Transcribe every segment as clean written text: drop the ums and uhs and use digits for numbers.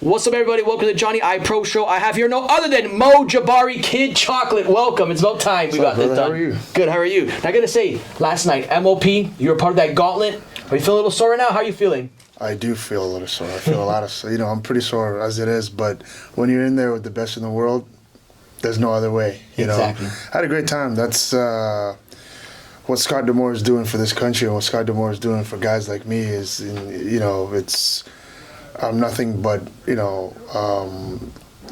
What's up, everybody? Welcome to the Johnny I Pro Show. I have here no other than Mo Jabari, Kid Chocolate. Welcome. It's about time we got this done. How are you? Good. How are you? Now, I gotta say, last night, MOP, you were part of that gauntlet. Are you feeling a little sore right now? How are you feeling? I do feel a little sore. I feel a lot of, I'm pretty sore as it is, but when you're in there with the best in the world, there's no other way. Exactly. I had a great time. That's what Scott D'Amore is doing for this country, and what Scott D'Amore is doing for guys like me is, I'm nothing but,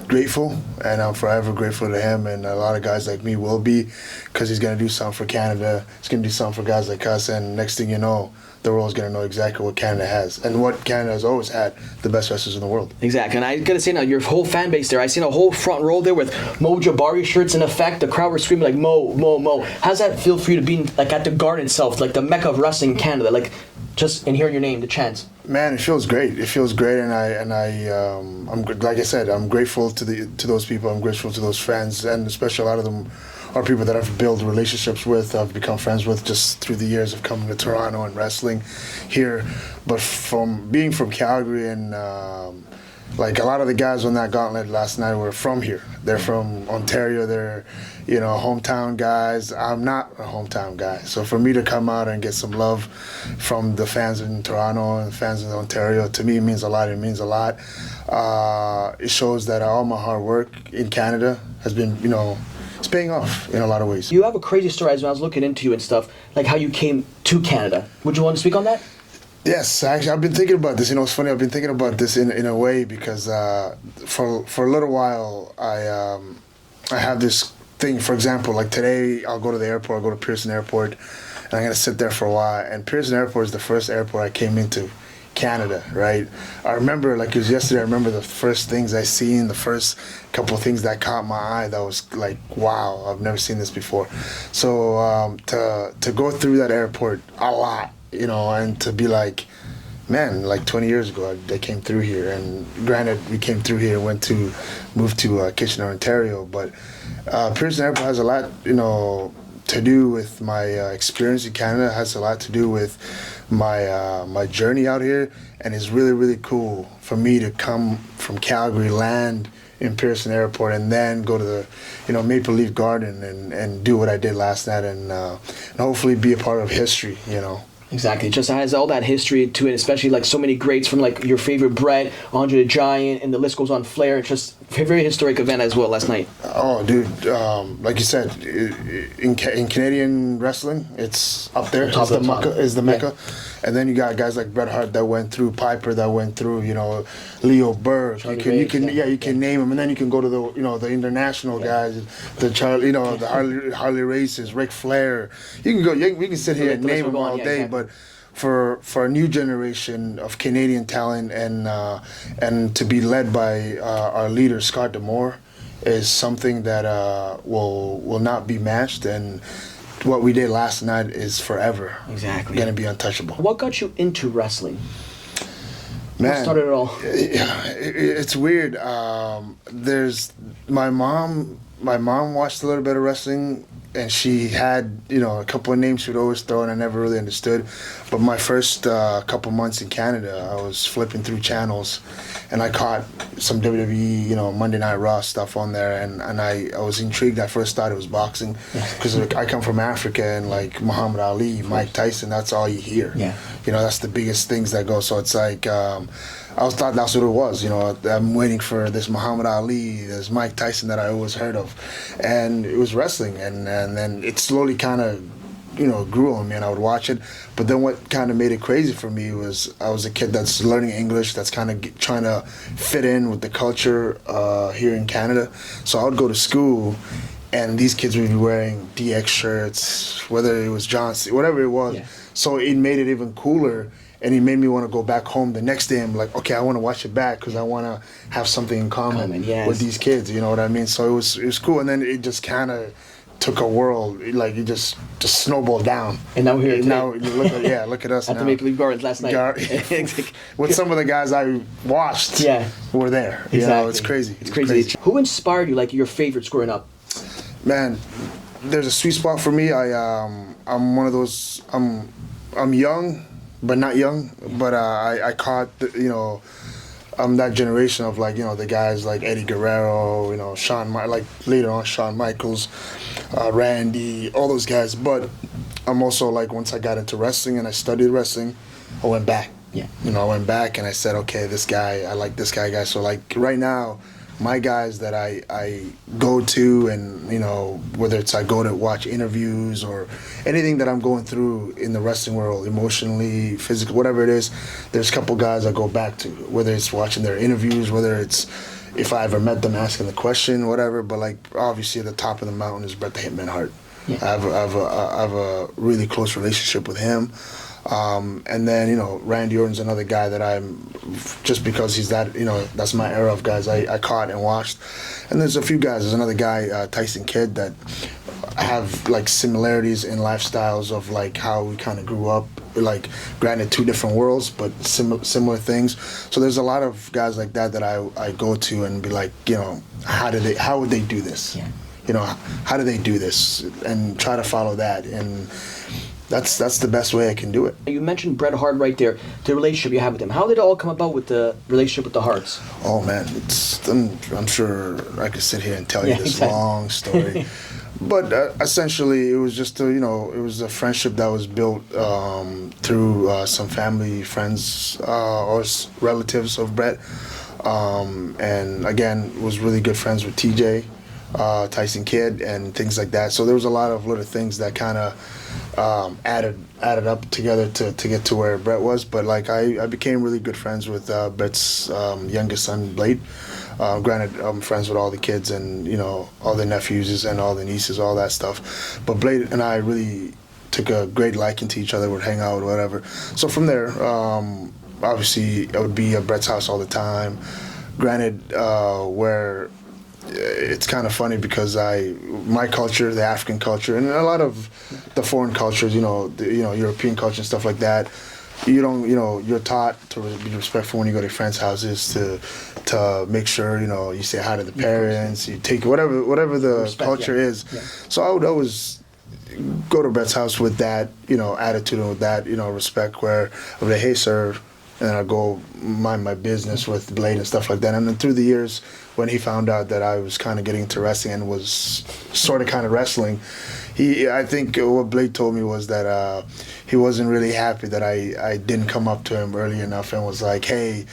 grateful, and I'm forever grateful to him, and a lot of guys like me will be, because he's going to do something for Canada. He's going to do something for guys like us, and next thing you know, the world's going to know exactly what Canada has, and what Canada has always had, the best wrestlers in the world. Exactly, and I gotta say now, your whole fan base there, I seen a whole front row there with Mo Jabari shirts in effect. The crowd were screaming like, Mo, Mo, Mo. How's that feel for you to be like at the Garden itself, like the mecca of wrestling in Canada, like just in hearing your name, the chants? Man, it feels great. It feels great, and I'm like I said, I'm grateful to those people. I'm grateful to those fans, and especially a lot of them are people that I've built relationships with, I've become friends with just through the years of coming to Toronto and wrestling here. But from being from Calgary, and like a lot of the guys on that gauntlet last night were from here. They're from Ontario. They're hometown guys. I'm not a hometown guy, so for me to come out and get some love from the fans in Toronto and the fans in Ontario, to me, it means a lot. It means a lot. It shows that all my hard work in Canada has been, it's paying off in a lot of ways. You have a crazy story as I was looking into you and stuff, like how you came to Canada. Would you want to speak on that? Yes, actually, I've been thinking about this. It's funny. I've been thinking about this in a way because for a little while I have this thing. For example, like today, I'll go to the airport. I'll go to Pearson Airport, and I'm gonna sit there for a while. And Pearson Airport is the first airport I came into Canada, right? I remember, like it was yesterday, I remember the first things I seen, the first couple of things that caught my eye that was like, wow, I've never seen this before. So to go through that airport a lot, and to be like, man, like 20 years ago, I came through here, and granted, we came through here, moved to Kitchener, Ontario, but Pearson Airport has a lot, to do with my experience in Canada, has a lot to do with my journey out here, and it's really, really cool for me to come from Calgary, land in Pearson Airport, and then go to the Maple Leaf Garden and do what I did last night, and hopefully be a part of history, Exactly. It just has all that history to it, especially like so many greats from like your favorite Brett, Andre the Giant, and the list goes on. Flair. It's just a very historic event as well last night. Oh, dude! Like you said, in Canadian wrestling, it's up there. It's the Mecca. Yeah. And then you got guys like Bret Hart that went through, Piper that went through, Leo Burke. You can name them, and then you can go to the international guys, the Harley Races, Ric Flair. You can go. We can sit here and name them all day, but for a new generation of Canadian talent and to be led by our leader Scott D'Amore is something that will not be matched, and what we did last night is forever. Exactly. Going to be untouchable. What got you into wrestling? Man, what started it all? It's weird. There's my mom. My mom watched a little bit of wrestling, and she had, a couple of names she would always throw, and I never really understood. But my first couple months in Canada, I was flipping through channels, and I caught some WWE, Monday Night Raw stuff on there, and I was intrigued. I first thought it was boxing, because I come from Africa, and like Muhammad Ali, Mike Tyson, that's all you hear. Yeah. That's the biggest things that go. So it's like, I thought that's what it was. I'm waiting for this Muhammad Ali, this Mike Tyson that I always heard of, and it was wrestling, and then it slowly kind of, grew on me, and I would watch it. But then what kind of made it crazy for me was I was a kid that's learning English, that's kind of trying to fit in with the culture here in Canada. So I would go to school, and these kids would be wearing DX shirts, whether it was John C., whatever it was. Yeah. So it made it even cooler. And he made me want to go back home the next day. I'm like, okay, I want to watch it back because I want to have something in common with these kids. You know what I mean? So it was cool. And then it just kind of took a whirl. Like it just snowballed down. And now we're here today. Now look at us at now. the Maple Leaf Gardens last night. With some of the guys I watched. Were there. Exactly. It's crazy. It's crazy. Who inspired you? Like your favorites growing up? Man, there's a sweet spot for me. I'm one of those. I'm young, but not young. But I caught I'm that generation of like, the guys like Eddie Guerrero, like later on Shawn Michaels, Randy, all those guys. But I'm also like, once I got into wrestling and I studied wrestling, I went back. Yeah. I went back and I said, okay, this guy, I like this guy. So like right now, my guys that I go to, and whether it's I go to watch interviews or anything that I'm going through in the wrestling world, emotionally, physically, whatever it is, there's a couple guys I go back to, whether it's watching their interviews, whether it's if I ever met them asking the question, whatever. But like obviously at the top of the mountain is Bret the Hitman Hart. Yeah. I have a really close relationship with him. And then, Randy Orton's another guy that I'm, just because he's that, that's my era of guys I caught and watched. And there's a few guys. There's another guy, Tyson Kidd, that have like similarities in lifestyles of like how we kind of grew up. Like, granted, two different worlds, but similar things. So there's a lot of guys like that I go to and be like, how would they do this? Yeah. How do they do this? And try to follow that. And that's the best way I can do it. You mentioned Bret Hart right there, the relationship you have with him. How did it all come about with the relationship with the Harts? Oh man, I'm sure I could sit here and tell you this long story. But essentially, it was just it was a friendship that was built through some family, friends, or relatives of Bret, and again, was really good friends with TJ, Tyson Kidd, and things like that. So there was a lot of little things that kind of added up together to get to where Bret was. But like I became really good friends with Bret's youngest son, Blade. Granted, I'm friends with all the kids and all the nephews and all the nieces, all that stuff. But Blade and I really took a great liking to each other. Would hang out, whatever. So from there, obviously, I would be at Bret's house all the time. Granted, where it's kind of funny because my culture, the African culture, and a lot of the foreign cultures, European culture and stuff like that, you're taught to be respectful when you go to friends' houses, to make sure, you say hi to the parents, you take whatever the respect, culture is. Yeah. So I would always go to Bret's house with that, attitude and with that, respect, where I would say, hey, sir, and I'd go mind my business with Blade and stuff like that. And then through the years, when he found out that I was kind of getting into wrestling and was sort of kind of wrestling, I think what Blade told me was that he wasn't really happy that I didn't come up to him early enough and was like, hey,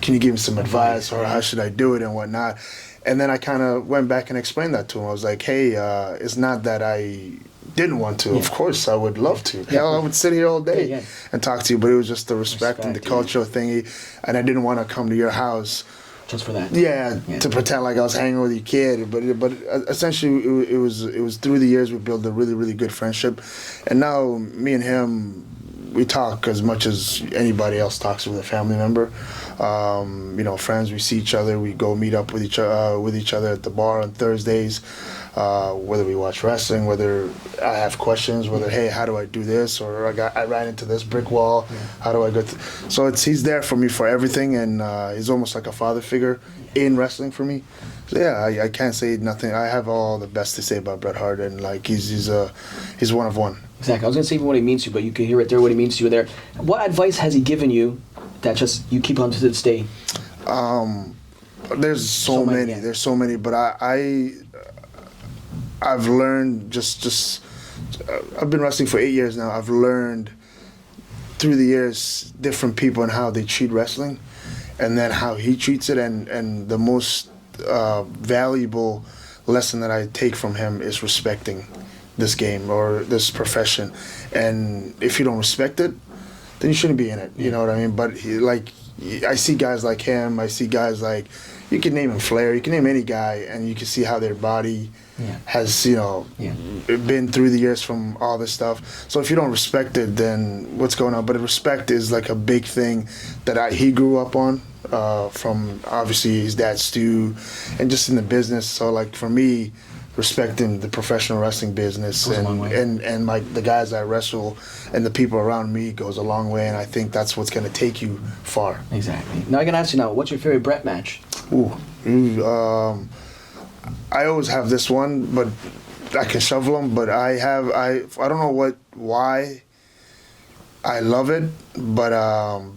can you give me some advice, or how should I do it and whatnot. And then I kind of went back and explained that to him. I was like, hey, it's not that I didn't want to. Yeah. Of course, I would love to. Hell, I would sit here all day and talk to you, but it was just the respect and the cultural thingy, and I didn't want to come to your house just for that. Yeah, to pretend like I was hanging with your kid. But essentially, it was through the years we built a really, really good friendship, and now me and him, we talk as much as anybody else talks with a family member. Friends, we see each other, we go meet up with each other at the bar on Thursdays. Whether we watch wrestling, whether I have questions, whether, hey, how do I do this, or I ran into this brick wall, how do I go so he's there for me for everything, and he's almost like a father figure in wrestling for me. So I can't say nothing. I have all the best to say about Bret Hart, and like he's one of one. Exactly. I was gonna say even what he means to you, but you can hear it there what he means to you there. What advice has he given you that just you keep on to this day? There's so many. There's so many, but I've learned just I've been wrestling for 8 years now. I've learned through the years different people and how they treat wrestling, and then how he treats it. And the most valuable lesson that I take from him is respecting this game or this profession. And if you don't respect it, then you shouldn't be in it. You know what I mean? But I see guys like him. I see guys like, you can name him Flair. You can name any guy, and you can see how their body has, been through the years from all this stuff. So if you don't respect it, then what's going on? But respect is like a big thing that he grew up on, from obviously his dad Stu, and just in the business. So like for me, respecting the professional wrestling business and the guys I wrestle and the people around me goes a long way, and I think that's what's going to take you far. Exactly. Now I can ask you now, what's your favorite Bret match? I always have this one, but I can shovel them. But I don't know why I love it, but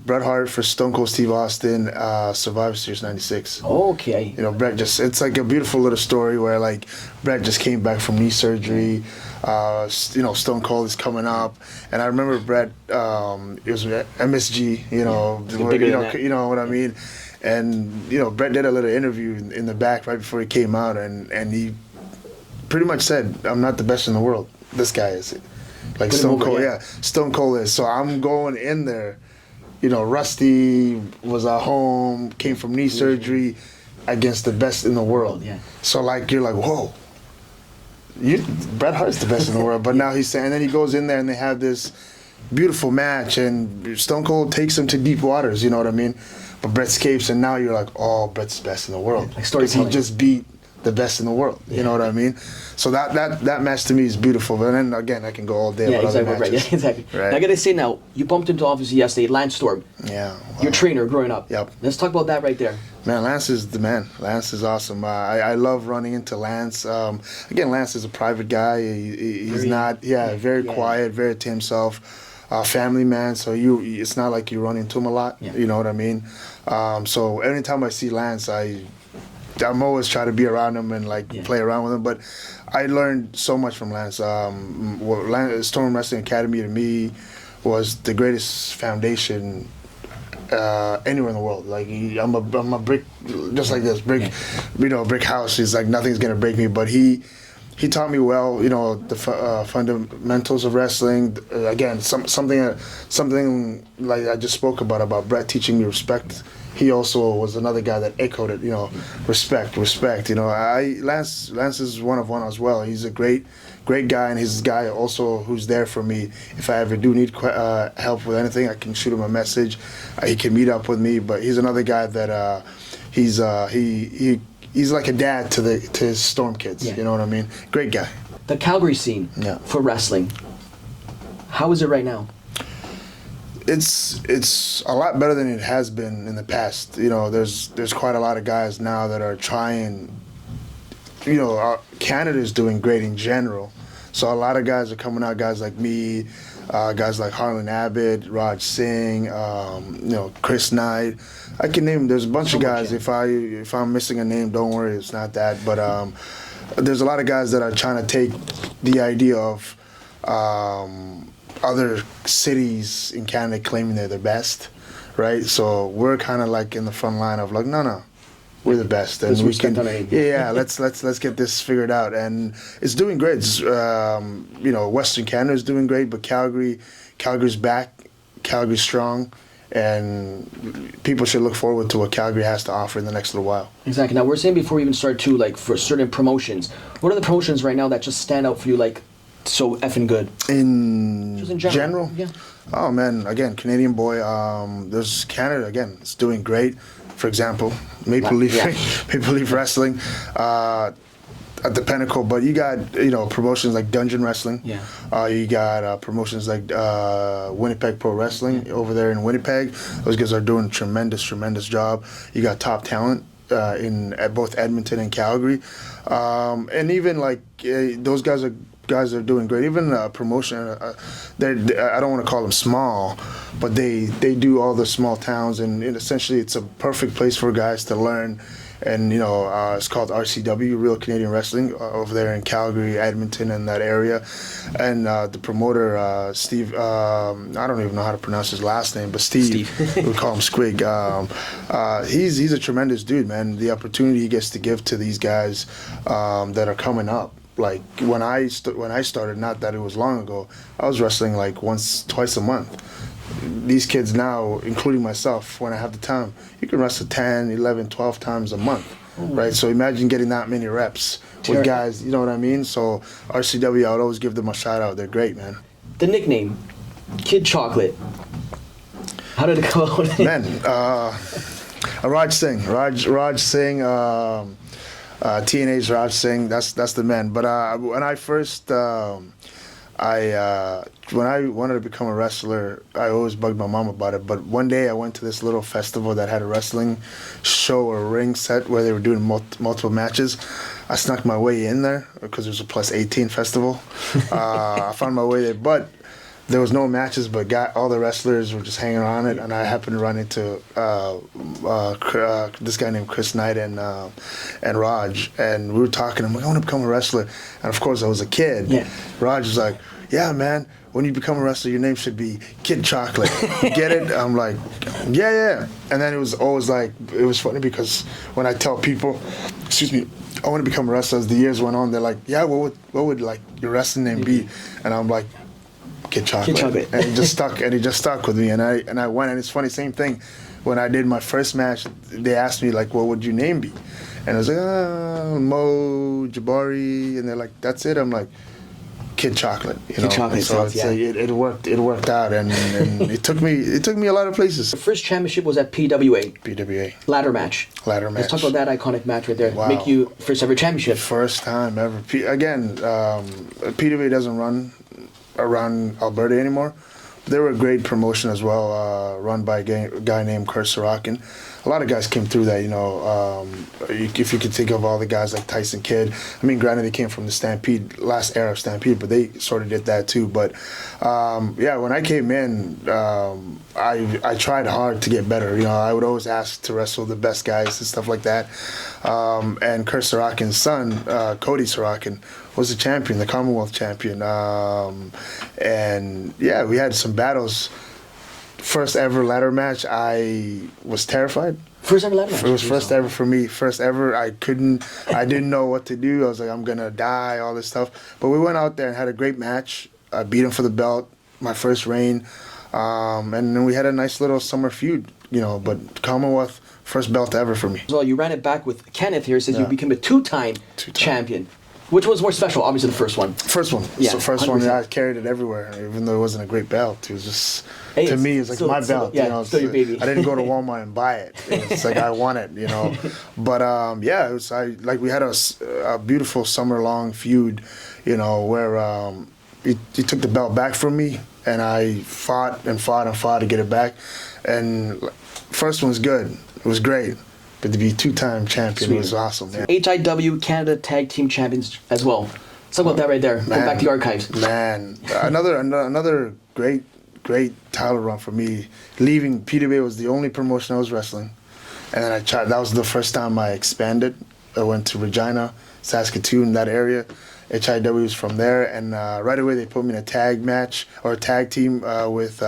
Bret Hart for Stone Cold Steve Austin, Survivor Series '96. Okay. You know, it's like a beautiful little story where like Bret just came back from knee surgery. You know, Stone Cold is coming up, and I remember Bret. It was MSG. You know, you know what I mean. And you know, Bret did a little interview in the back right before he came out, and he pretty much said, "I'm not the best in the world. This guy is." Like Stone Cold, yeah. Stone Cold is. So I'm going in there. You know, Rusty was at home, came from knee surgery, against the best in the world. Yeah. So like you're like, whoa. Bret Hart's the best in the world, but now he's saying. And then he goes in there and they have this beautiful match, and Stone Cold takes him to deep waters. You know what I mean? But Bret escapes, and now you're like, oh, Bret's the best in the world. Like storytelling. He just beat the best in the world. You know what I mean? So that match to me is beautiful. But then again, I can go all day. Yeah, about exactly. other Right. matches. Yeah, exactly. Right. Now, I gotta say now, you bumped into obviously yesterday Lance Storm. Yeah. Wow. Your trainer growing up. Yep. Let's talk about that right there. Man, Lance is the man. Lance is awesome. I love running into Lance. Again, Lance is a private guy. He's very quiet, very to himself. Family man, so it's not like you run into him a lot. Yeah. You know what I mean? So anytime I see Lance, I'm always trying to be around him and play around with him. But I learned so much from Lance. Storm Wrestling Academy to me was the greatest foundation anywhere in the world. Like I'm a brick, just like this brick, brick house. It's like nothing's gonna break me. But he taught me well, you know, the fundamentals of wrestling. Again, something like I just spoke about Bret teaching me respect. He also was another guy that echoed it, you know, respect. You know, Lance is one of one as well. He's a great guy, and he's a guy also who's there for me. If I ever do need help with anything, I can shoot him a message. He can meet up with me. But he's another guy that he's like a dad to his Storm kids. Yeah. You know what I mean? Great guy. The Calgary scene for wrestling. How is it right now? It's a lot better than it has been in the past. You know, there's quite a lot of guys now that are trying. You know, Canada's doing great in general. So a lot of guys are coming out. Guys like me, guys like Harlan Abbott, Raj Singh, you know, Chris Knight. I can name. There's a bunch of guys. Yeah. If I'm missing a name, don't worry, it's not that. But there's a lot of guys that are trying to take the idea of other cities in Canada claiming they're the best, right? So we're kind of like in the front line of like, no, we're the best, and we can. Let's get this figured out, and it's doing great. It's, you know, Western Canada is doing great, but Calgary's back, Calgary's strong. And people should look forward to what Calgary has to offer in the next little while. Exactly. Now, we're saying before we even start too, like for certain promotions, what are the promotions right now that just stand out for you, like so effing good? Just in general? Yeah. Oh man, again, Canadian boy. There's Canada again. It's doing great. For example, Maple Leaf Wrestling. At the pinnacle, but you got promotions like Dungeon Wrestling. Yeah. You got promotions like Winnipeg Pro Wrestling over there in Winnipeg. Those guys are doing tremendous job. You got Top Talent at both Edmonton and Calgary, and even like those guys are doing great. Even promotion, I don't want to call them small, but they do all the small towns, and essentially it's a perfect place for guys to learn. And it's called RCW, Real Canadian Wrestling, over there in Calgary, Edmonton, and that area. And the promoter, Steve, I don't even know how to pronounce his last name, but Steve. We call him Squig. He's a tremendous dude, man. The opportunity he gets to give to these guys that are coming up. Like when I started, not that it was long ago, I was wrestling like twice a month. These kids now, including myself, when I have the time, you can wrestle 10, 11, 12 times a month, right? So imagine getting that many reps with guys, you know what I mean? So RCW, I would always give them a shout out. They're great, man. The nickname, Kid Chocolate. How did it come out? Man, Raj Singh, TNA's Raj Singh, that's the man. But when I first... when I wanted to become a wrestler, I always bugged my mom about it. But one day I went to this little festival that had a wrestling show or ring set where they were doing multiple matches. I snuck my way in there because it was a plus 18 festival. I found my way there. But there was no matches, but all the wrestlers were just hanging around it, and I happened to run into this guy named Chris Knight and Raj, and we were talking. I'm like, I want to become a wrestler, and of course I was a kid. Yeah. Raj was like, yeah, man, when you become a wrestler, your name should be Kid Chocolate. You get it? I'm like, yeah. And then it was always like, it was funny because when I tell people, excuse me, I want to become a wrestler, as the years went on, they're like, yeah, what would like your wrestling name be? And I'm like, Kid Chocolate. Kid Chocolate. And it just stuck with me, and I went, and it's funny, same thing. When I did my first match, they asked me like, what would your name be? And I was like, Mo, Jabari, and they're like, that's it. I'm like, Kid Chocolate. Kid Chocolate. So it's like, it worked out, and it took me a lot of places. The first championship was at PWA. PWA. Ladder match. Let's talk about that iconic match right there. Wow. Make you first ever championship. First time ever. PWA doesn't run around Alberta anymore. They were a great promotion as well, run by a guy named Kurt Sorokin. A lot of guys came through that, if you could think of all the guys like Tyson Kidd. I mean, granted, they came from the Stampede, last era of Stampede, but they sort of did that too. But, when I came in, I tried hard to get better. I would always ask to wrestle the best guys and stuff like that. And Kurt Sorokin's son, Cody Sorokin, was the champion, the Commonwealth champion. We had some battles. First ever ladder match, I was terrified. First ever ladder match? It was first ever for me. First ever, I didn't know what to do. I was like, I'm going to die, all this stuff. But we went out there and had a great match. I beat him for the belt, my first reign. And then we had a nice little summer feud, but Commonwealth, first belt ever for me. Well, you ran it back with Kenneth here. Says you became a two-time champion. Which was more special? Obviously, the first one. First one. Yeah, so first 100%. One, I carried it everywhere, even though it wasn't a great belt. It was just, to me, it's like my belt. Still your baby. I didn't go to Walmart and buy it. It's like I want it, But it was. We had a beautiful summer-long feud, where he took the belt back from me, and I fought to get it back. And first one was good. It was great. But to be two-time champion was awesome. Yeah. HIW Canada Tag Team Champions as well. Let's talk about that right there. Go back to the archives. Man, another great title run for me. Leaving PWA was the only promotion I was wrestling, and then I tried. That was the first time I expanded. I went to Regina, Saskatoon, that area. HIW was from there, and right away they put me in a tag match or a tag team with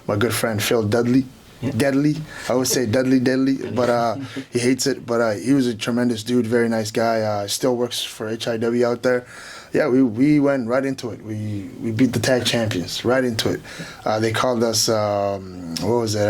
my good friend Phil Dudley. Yeah. Deadly. I always say Deadly, but he hates it. But he was a tremendous dude, very nice guy. Still works for HIW out there. Yeah, we went right into it. We beat the tag champions right into it. They called us, what was it?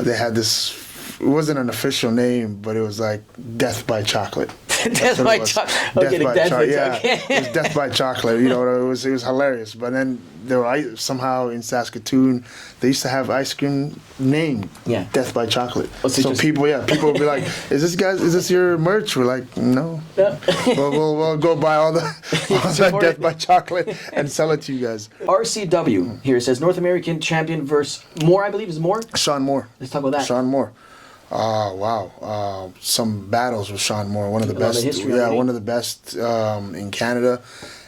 They had this. It wasn't an official name, but it was like Death by Chocolate. Death by Chocolate. Okay, it was Death by Chocolate. It was hilarious. But then there were somehow in Saskatoon, they used to have ice cream named Death by Chocolate. So people would be like, "Is this your merch?" We're like, "No." We'll go buy all that Death by Chocolate and sell it to you guys. RCW here says North American champion versus Moore. I believe is Moore. Sean Moore. Let's talk about that. Sean Moore. Wow. Some battles with Sean Moore, one of the best. One of the best in Canada.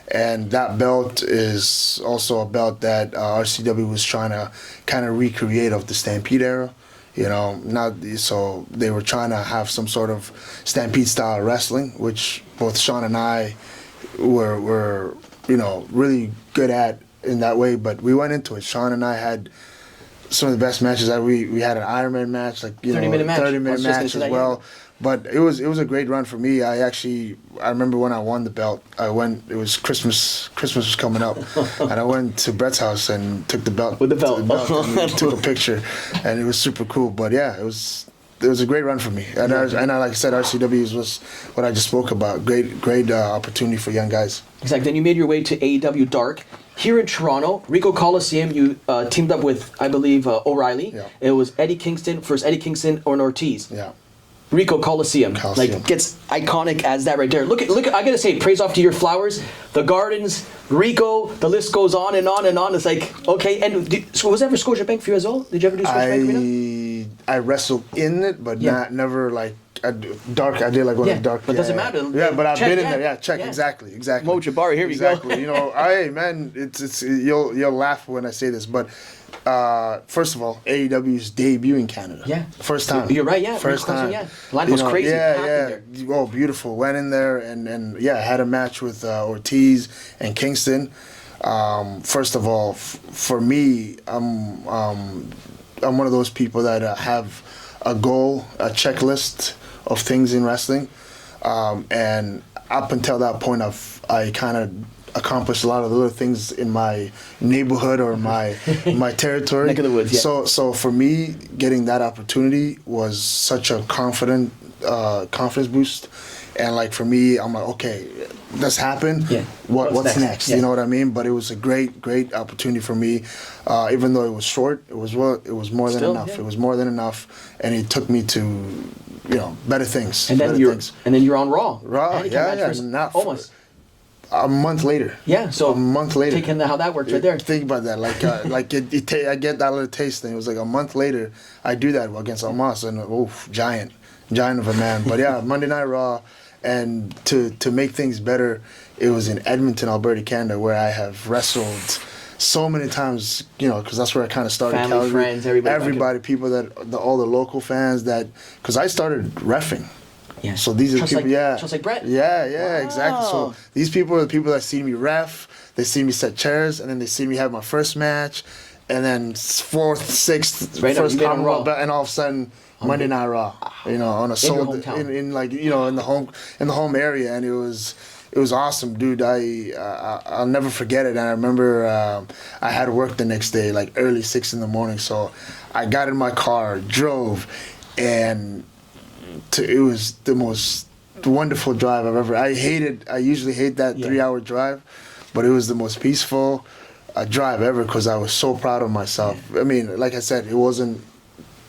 And that belt is also a belt that RCW was trying to kind of recreate of the Stampede era. So they were trying to have some sort of Stampede style wrestling, which both Sean and I were really good at in that way. But we went into it. Sean and I had some of the best matches. We had an Ironman match, 30-minute match as well. But it was a great run for me. I remember when I won the belt. It was Christmas was coming up, and I went to Brett's house and took the belt with the belt, and took a picture, and it was super cool. But yeah, it was a great run for me. And like I said, RCW was what I just spoke about. Great opportunity for young guys. Exactly. Then you made your way to AEW Dark. Here in Toronto, Rico Coliseum, you teamed up with, I believe, O'Reilly. Yeah. It was Eddie Kingston or Ortiz. Yeah. Rico Coliseum. Gets iconic as that right there. Look! I gotta say, praise off to your flowers, the gardens, Rico. The list goes on and on and on. It's like, okay. And so was that for Scotiabank for you as well? Did you ever do Scotiabank Arena? I wrestled in it, but never dark. I did like one of the dark. But doesn't matter. Yeah, but I've Check, been in there. Yeah, check. Exactly. Mo Jabari, here we go. Exactly. You know, man, it's you'll laugh when I say this, but first of all, AEW's debut in Canada. Yeah. First time. You're right. Yeah. First time. Yeah. Line was crazy. Yeah. Oh, beautiful. Went in there and had a match with Ortiz and Kingston. First of all, for me, I'm one of those people that have a goal, a checklist of things in wrestling, and up until that point, I kind of accomplished a lot of the little things in my neighborhood or my territory. Neck of the woods, yeah. So for me, getting that opportunity was such a confidence boost. And like for me, I'm like, okay, this happened. Yeah. What's next? Yeah. You know what I mean? But it was a great opportunity for me. Even though it was short, it was more than enough. Yeah. It was more than enough, and it took me to, better things. And then you're on Raw. Raw, yeah. Almost a month later. Yeah. So a month later. Taking how that works right there. Think about that. Like I get that little taste thing. It was like a month later, I do that against Almas, and giant of a man. But yeah, Monday Night Raw. And to make things better, it was in Edmonton, Alberta, Canada, where I have wrestled so many times, because that's where I kind of started. Family, Calgary. friends, everybody, people all the local fans because I started reffing. Yeah. So these are just people, just like Brett. Yeah, Wow. Exactly. So these people are the people that see me ref, they see me set chairs, and then they see me have my first match, and then fourth, sixth, first Commonwealth, and all of a sudden, Monday Night Raw, on a sold in the home area, and it was awesome, dude. I'll never forget it. And I remember I had work the next day, like early 6 a.m. So I got in my car, drove, and it was the most wonderful drive I've ever. I usually hate that 3-hour drive, but it was the most peaceful drive ever because I was so proud of myself. Yeah. I mean, like I said, it wasn't.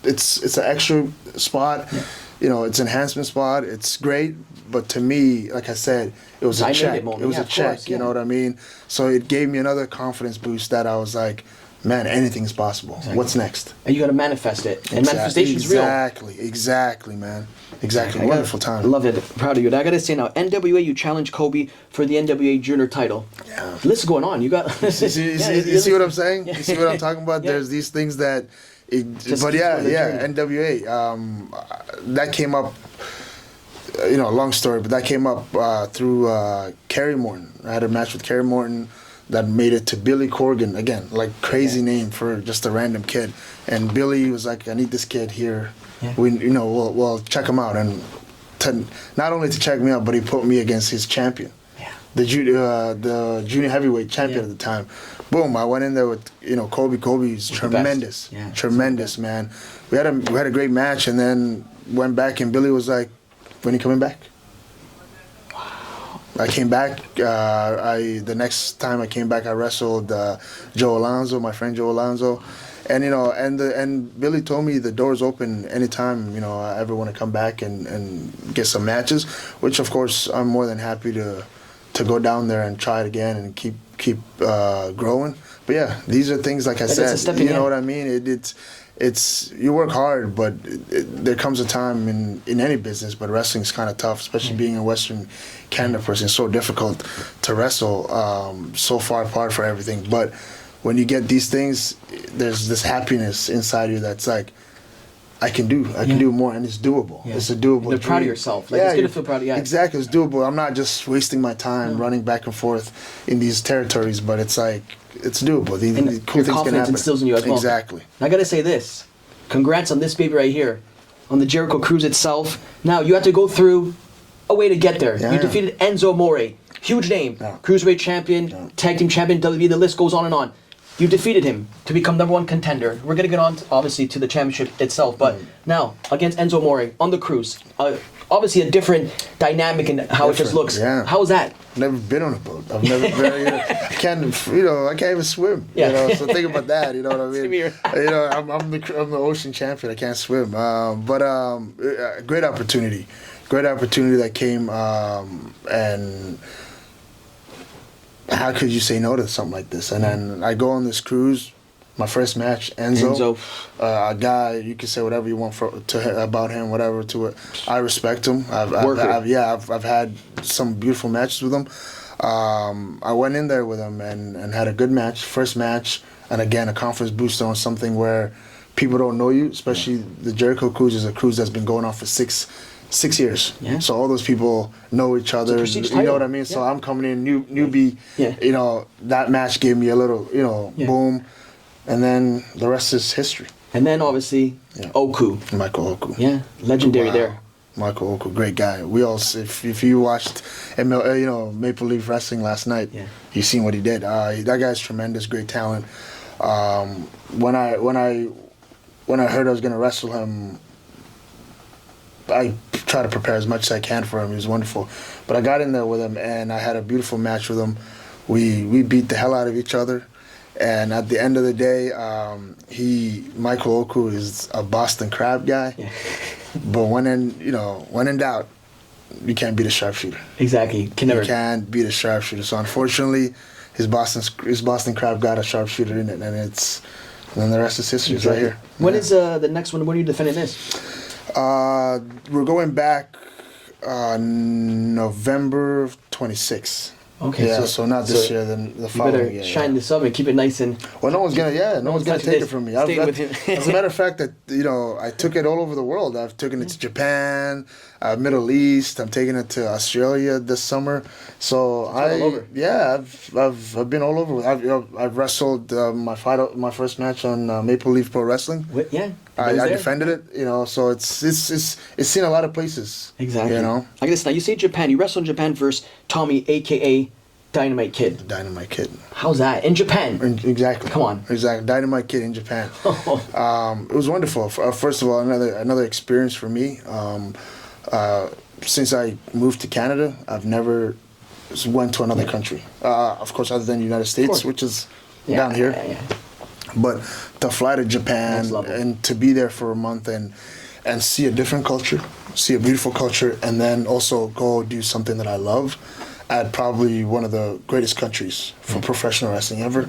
It's an extra spot, it's an enhancement spot. It's great, but to me, like I said, it was a check. It was a check. You know what I mean? So it gave me another confidence boost that I was like, man, anything's possible. Exactly. What's next? And you got to manifest it. And manifestation's real. Exactly, man. Exactly. Wonderful time. I love it. Proud of you. I got to say now, NWA, you challenged Kobe for the NWA Junior title. Yeah. The list is going on. You got. you see what I'm saying? You see what I'm talking about? Yeah. There's these things that. NWA. That came up. Long story, but that came up through Kerry Morton. I had a match with Kerry Morton that made it to Billy Corgan. Again, like crazy name for just a random kid. And Billy was like, "I need this kid here. Yeah. We'll check him out." And not only to check me out, but he put me against his champion. The junior heavyweight champion at the time. Boom! I went in there with Kobe. Kobe's tremendous, tremendous man. We had a great match, and then went back, and Billy was like, "When are you coming back?" Wow! I came back. The next time I came back, I wrestled Joe Alonzo, my friend Joe Alonzo, and and Billy told me the door's open anytime I ever want to come back and get some matches, which of course I'm more than happy to go down there and try it again and keep growing. But yeah, these are things like I said. You know what I mean? It's you work hard, but there comes a time in any business. But wrestling's kind of tough, especially being a Western Canada person. It's so difficult to wrestle, so far apart for everything. But when you get these things, there's this happiness inside you that's like, I can do more, and it's doable. Yeah. It's a doable. You're proud of yourself. It's good to feel proud of you. Exactly, it's doable. I'm not just wasting my time running back and forth in these territories, but it's like it's doable. The cool things can happen. Instills in you as well. Exactly. And I gotta say this: congrats on this baby right here, on the Jericho Cruise itself. Now you have to go through a way to get there. You defeated Enzo Amore, huge name, cruiserweight champion, tag team champion, WWE. The list goes on and on. You defeated him to become #1 contender. We're going to get on, obviously, to the championship itself. But now, against Enzo Amore on the cruise, obviously a different dynamic in how it just looks. Yeah. How was that? Never been on a boat. I've never been. I can't even swim. Yeah. So think about that. You know what I mean? I'm the ocean champion. I can't swim. But great opportunity. Great opportunity that came, and how could you say no to something like this? And then I go on this cruise, my first match, Enzo. A guy, you can say whatever you want about him, whatever to it. I respect him. I've had some beautiful matches with him. I went in there with him and had a good match, first match, and again a confidence booster on something where people don't know you, especially the Jericho Cruise is a cruise that's been going on for six years. Yeah. So all those people know each other. You know what I mean? Yeah. So I'm coming in newbie. Yeah. You know, that match gave me a little, boom. And then the rest is history. And then obviously Oku. Michael Oku. Yeah. Legendary there. Michael Oku, great guy. We all, if you watched, Maple Leaf Wrestling last night, you seen what he did. That guy's tremendous, great talent. When I heard I was gonna wrestle him, I try to prepare as much as I can for him. He was wonderful. But I got in there with him, and I had a beautiful match with him. We beat the hell out of each other. And at the end of the day, Michael Oku is a Boston Crab guy. Yeah. But when in doubt, you can't beat a sharpshooter. Exactly. You can't beat a sharpshooter. So unfortunately, his Boston Crab got a sharpshooter in it, and then the rest is history. It's right here. When is the next one? When are you defending this? We're going back November 26th. Okay, yeah, so not this year, then the following year. You better shine this up and keep it nice and... Well, no one's gonna take it from me. Stay with him. As a matter of fact, that I took it all over the world. I've taken it to Japan, Middle East. I'm taking it to Australia this summer. So all over. Yeah, I've been all over. I've wrestled my first match on Maple Leaf Pro Wrestling. Yeah. I defended it, so it's seen a lot of places. Exactly. I guess now you say Japan. You wrestled in Japan versus Tommy, aka Dynamite Kid. Dynamite Kid. How's that in Japan? Exactly. Come on. Exactly. Dynamite Kid in Japan. It was wonderful. First of all, another experience for me. Since I moved to Canada, I've never went to another country. Of course, other than the United States, which is down here. Yeah. But to fly to Japan and to be there for a month and see a different culture, see a beautiful culture, and then also go do something that I love at probably one of the greatest countries for professional wrestling ever,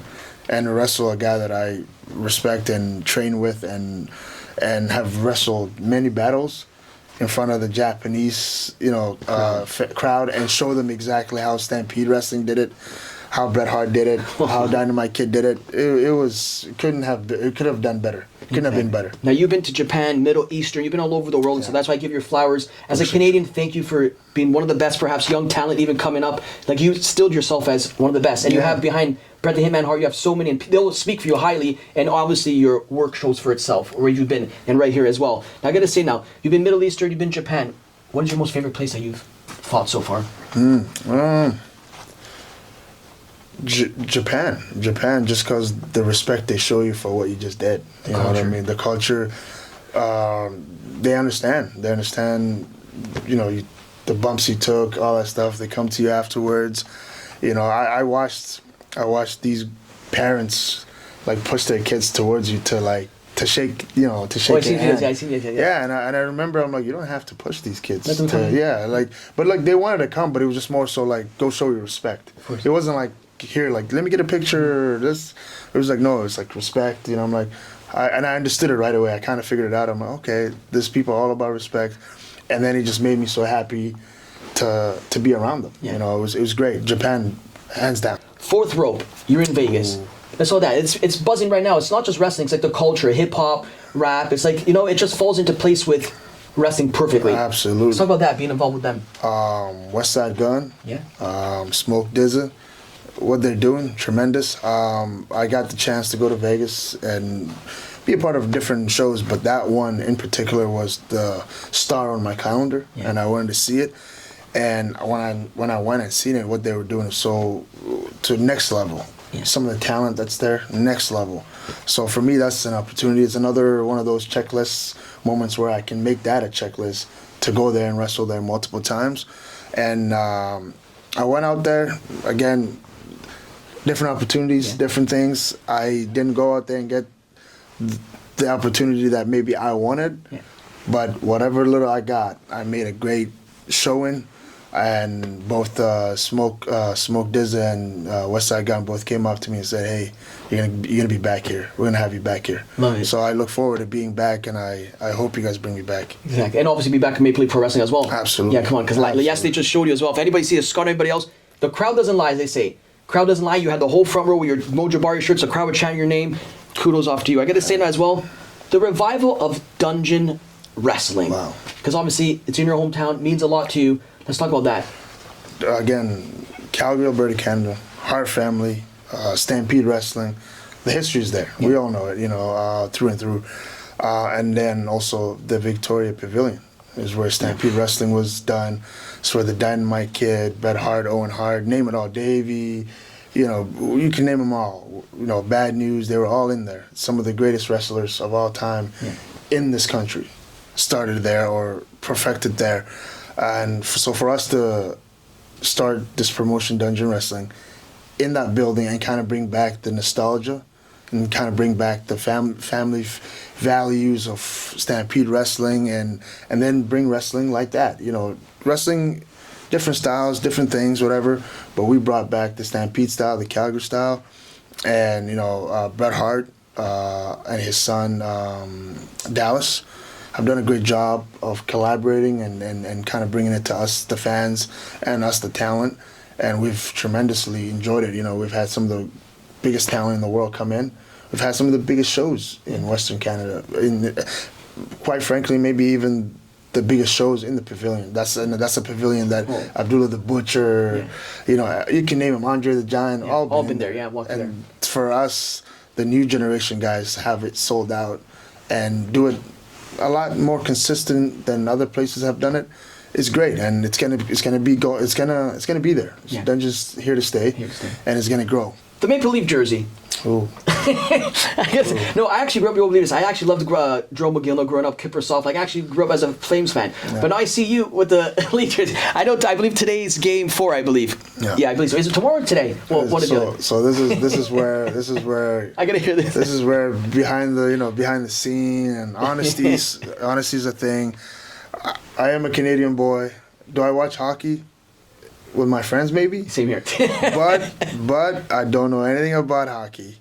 and wrestle a guy that I respect and train with and have wrestled many battles in front of the Japanese crowd and show them exactly how Stampede Wrestling did it, how Bret Hart did it, how Dynamite Kid did it. It could have done better. It couldn't have been better. Now you've been to Japan, Middle Eastern, you've been all over the world, and so that's why I give you flowers. As a Canadian, thank you for being one of the best, perhaps young talent even coming up. Like you stilled yourself as one of the best, and you have behind Bret the Hitman Hart, you have so many, and they'll speak for you highly, and obviously your work shows for itself, where you've been, and right here as well. Now I gotta say now, you've been Middle Eastern, you've been Japan. What is your most favorite place that you've fought so far? Japan, just because the respect they show you for what you just did. You know what I mean? The culture, they understand. They understand, the bumps you took, all that stuff. They come to you afterwards. I watched these parents like push their kids towards you to shake their hand. I seen it. Yeah, and I remember I'm like, you don't have to push these kids. But they wanted to come, but it was just more so like, go show your respect. It wasn't like, here, like, let me get a picture. It was like, no, it's like respect. I'm like, I understood it right away. I kind of figured it out. I'm like, okay, this people are all about respect, and then it just made me so happy to be around them. Yeah. It was great. Japan, hands down. Fourth rope. You're in Vegas. That's all that. It's buzzing right now. It's not just wrestling. It's like the culture, hip hop, rap. It's like it just falls into place with wrestling perfectly. Absolutely. Let's talk about that. Being involved with them. West Side Gun. Yeah. Smoke Dizza. What they're doing, tremendous. I got the chance to go to Vegas and be a part of different shows, but that one in particular was the star on my calendar, and I wanted to see it. And when I went and seen it, what they were doing was so to next level. Yeah. Some of the talent that's there, next level. So for me, that's an opportunity. It's another one of those checklist moments where I can make that a checklist to go there and wrestle there multiple times. And I went out there again. Different opportunities, different things. I didn't go out there and get the opportunity that maybe I wanted, but whatever little I got, I made a great showing. and both Smoke Dizza and Westside Gun both came up to me and said, "Hey, you're gonna be back here. We're gonna have you back here." Love it. So I look forward to being back, and I hope you guys bring me back. Exactly, and obviously be back in Maple Leaf Pro Wrestling as well. Absolutely. Yeah, come on, because yes, they just showed you as well. If anybody sees a Scott or anybody else, the crowd doesn't lie, as they say. Crowd doesn't lie. You had the whole front row with your Mo Jabari shirts. The crowd would chant your name. Kudos off to you. I got to say that as well. The revival of Dungeon Wrestling. Wow. Because obviously it's in your hometown, means a lot to you. Let's talk about that. Again, Calgary, Alberta, Canada, Hart family, Stampede Wrestling. The history is there. We all know it, through and through. And then also the Victoria Pavilion is where Stampede Wrestling was done. It's where the Dynamite Kid, Bret Hart, Owen Hart, name it all, Davey, you can name them all. Bad News, they were all in there. Some of the greatest wrestlers of all time in this country started there or perfected there. And so for us to start this promotion, Dungeon Wrestling, in that building and kind of bring back the nostalgia and kind of bring back the family values of Stampede Wrestling and then bring wrestling like that. Wrestling, different styles, different things, whatever, but we brought back the Stampede style, the Calgary style, and Bret Hart and his son Dallas have done a great job of collaborating and kind of bringing it to us, the fans, and us, the talent, and we've tremendously enjoyed it. We've had some of the biggest talent in the world come in. We've had some of the biggest shows in Western Canada. Quite frankly, maybe even the biggest shows in the pavilion. That's a pavilion that Abdullah the Butcher, you can name him, Andre the Giant, all been there. Yeah, walked there. And for us, the new generation guys, have it sold out and do it a lot more consistent than other places have done it. It's great, and it's gonna be there. Yeah. Dungeon's here to stay, and it's gonna grow. The Maple Leaf jersey. Ooh. No, I actually grew up, you won't believe this, I actually loved Joe McGill growing up, Kippersoft. I actually grew up as a Flames fan. Yeah. But now I see you with the Leaf jersey. I believe today's game 4, I believe. Yeah, I believe so. Is it tomorrow or today? Well, one of the other. So this is where I gotta hear this. This is where behind the scene and honesty's a thing. I am a Canadian boy. Do I watch hockey? With my friends, maybe. Same here. but I don't know anything about hockey.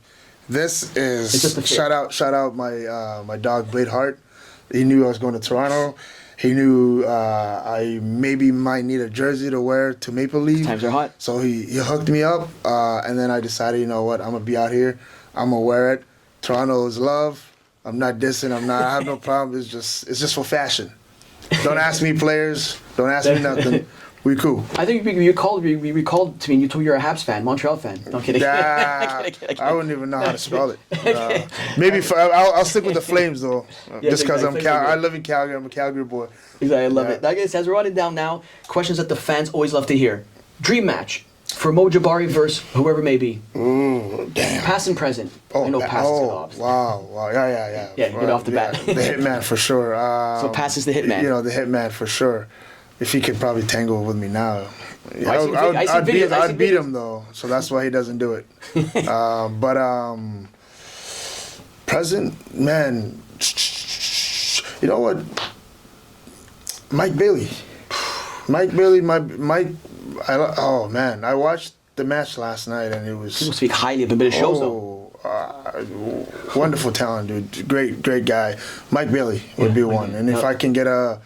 This is shout out my dog Blade Hart. He knew I was going to Toronto. He knew I maybe might need a jersey to wear to Maple Leaf. Times are hot. So he hooked me up, and then I decided, you know what, I'm gonna be out here. I'm gonna wear it. Toronto is love. I'm not dissing. I have no problem. It's just for fashion. Don't ask me players. Don't ask me nothing. We cool. I think you recalled to me and you told me you're a Habs fan, Montreal fan. No, I'm kidding. kidding. I wouldn't even know how to spell it. Maybe I'll stick with the Flames though, just because I live in Calgary. I'm a Calgary boy. Exactly, I love it. I guess as we're running down now, questions that the fans always love to hear. Dream match for Mo Jabari versus whoever may be. Ooh, damn. Past and present. I know past is obviously. Wow. Yeah. Yeah, get off the bat. The Hitman for sure. So past is the Hitman. The Hitman for sure. If he could probably tangle with me now, I'd beat him though. So that's why he doesn't do it. But present, man. You know what? Mike Bailey. Oh man, I watched the match last night and it was. People speak highly of him, but it shows though. Wonderful talent, dude. Great guy. Mike Bailey would be one, and if I can get a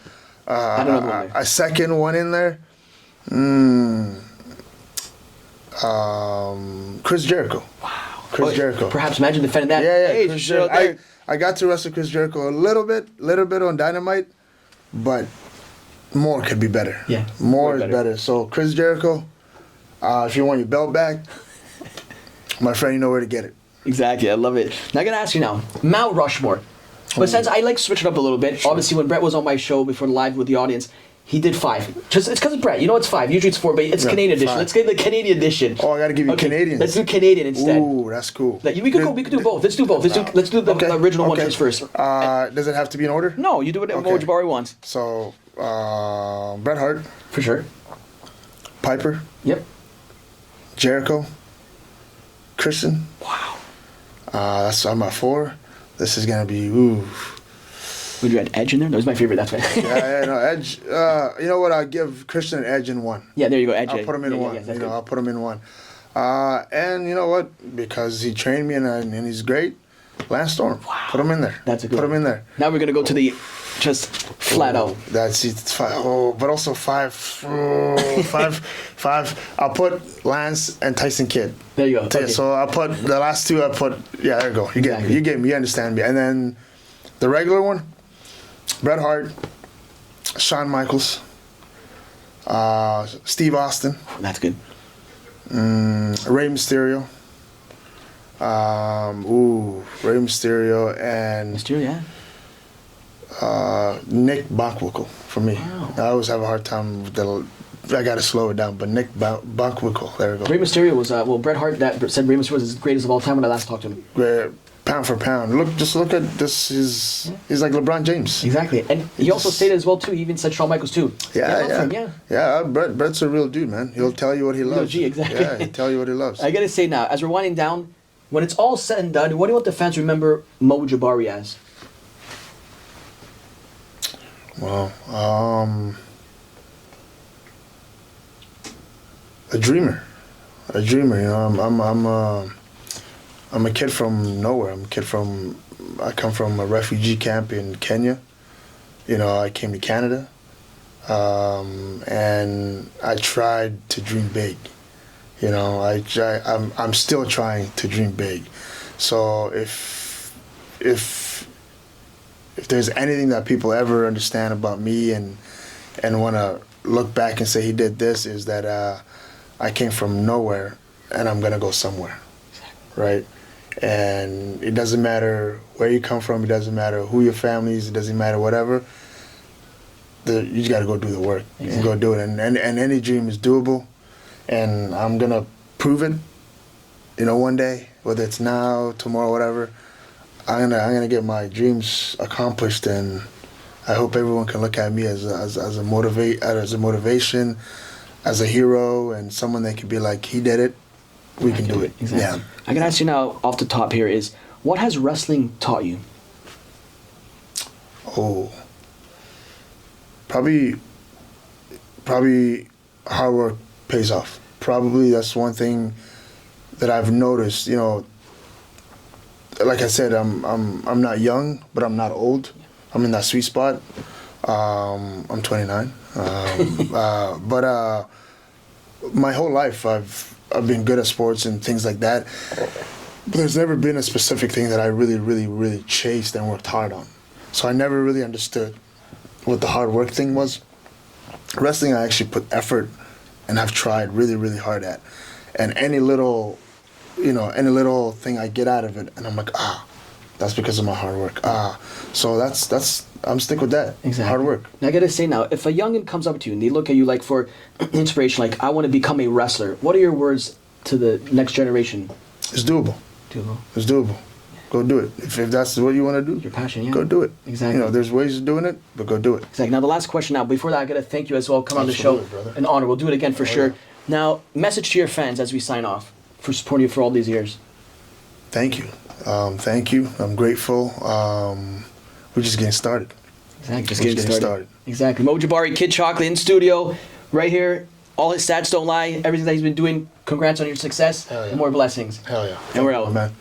second one in there, Chris Jericho. Wow. Chris Jericho. Perhaps imagine defending that. Yeah. I got to wrestle Chris Jericho a little bit on Dynamite, but more could be better. Yeah. More is better. So Chris Jericho, if you want your belt back, my friend, you know where to get it. Exactly. I love it. Now I gotta ask you now, Mount Rushmore. But since I like switch it up a little bit, obviously when Brett was on my show before live with the audience, he did 5. It's because of Brett. It's 5. Usually it's 4, but it's Canadian edition. 5. Let's get the Canadian edition. Oh, I gotta give you Canadian. Let's do Canadian instead. Ooh, that's cool. We could do both. Let's do both. Let's do the original one first. Does it have to be in order? No, you do what Mo Jabari wants. So, Bret Hart. For sure. Piper. Yep. Jericho. Christian. Wow. I'm at 4. This is gonna be Would you add Edge in there? That was my favorite. That's right. Yeah, no, Edge. You know what? I'll give Christian an Edge in one. Yeah, there you go, Edge. I'll put him in one. I'll put him in one. And you know what? Because he trained me and he's great. Lance Storm. Wow. Put him in there. That's a good Put him one. in there. Now we're gonna go to the just flat out. That's it. But also five. I'll put Lance and Tyson Kidd. There you go. Okay. So I'll put the last two. Yeah, there you go. You get me. You get me. You understand me. And then the regular one, Bret Hart, Shawn Michaels, Steve Austin. That's good. Rey Mysterio. Rey Mysterio and Mysterio, yeah. Nick Bockwinkel for me. Wow. I always have a hard time with the. I gotta slow it down, but Nick Bockwinkel. There we go. Rey Mysterio was Bret Hart that said Rey Mysterio was his greatest of all time when I last talked to him. Pound for pound. Just look at this. He's like LeBron James. Exactly, and he also stated as well too. He even said Shawn Michaels too. Yeah. Brett's a real dude, man. He'll tell you what he loves. Exactly. Yeah, he'll tell you what he loves. I gotta say now, as we're winding down, when it's all said and done, what do you want the fans to remember Mo Jabari as? Well, a dreamer. You know, I'm a kid from nowhere. I come from a refugee camp in Kenya. You know, I came to Canada, and I tried to dream big. You know, I'm still trying to dream big. So if there's anything that people ever understand about me and want to look back and say he did this, is that I came from nowhere and I'm gonna go somewhere, right? And it doesn't matter where you come from. It doesn't matter who your family is. It doesn't matter whatever. You just got to go do the work and go do it. And any dream is doable. And I'm gonna prove it. You know, one day, whether it's now, tomorrow, whatever. I'm gonna get my dreams accomplished, and I hope everyone can look at me as a motivation, as a hero, and someone that can be like, he did it. We can do it. Exactly. Yeah. I can ask you now, off the top here, is what has wrestling taught you? Oh, probably hard work pays off. Probably that's one thing that I've noticed. You know, like I said, I'm not young, but I'm not old. I'm in that sweet spot. I'm 29, but my whole life I've been good at sports and things like that. But there's never been a specific thing that I really, really, really chased and worked hard on. So I never really understood what the hard work thing was. Wrestling, I actually put effort and have tried really, really hard at. And any little thing I get out of it, and I'm like, that's because of my hard work. So that's I'm stick with that. Exactly. Hard work. Now, I gotta say now, if a youngin comes up to you and they look at you like for inspiration, like, I want to become a wrestler, what are your words to the next generation? It's doable. It's doable. Go do it. If that's what you want to do, your passion, yeah. Go do it. Exactly. You know, there's ways of doing it, but go do it. Exactly. Now, the last question now, before that, I gotta thank you as well. Come on the show. Brother. An honor. We'll do it again for sure. Yeah. Now, message to your fans as we sign off for supporting you for all these years. Thank you. Thank you. I'm grateful. We're just getting started. Exactly. Just We're getting started. Exactly. Mo Jabari, Kid Chocolate in studio, right here. All his stats don't lie. Everything that he's been doing. Congrats on your success. Hell yeah. And more blessings. Hell yeah. And we're out. Man.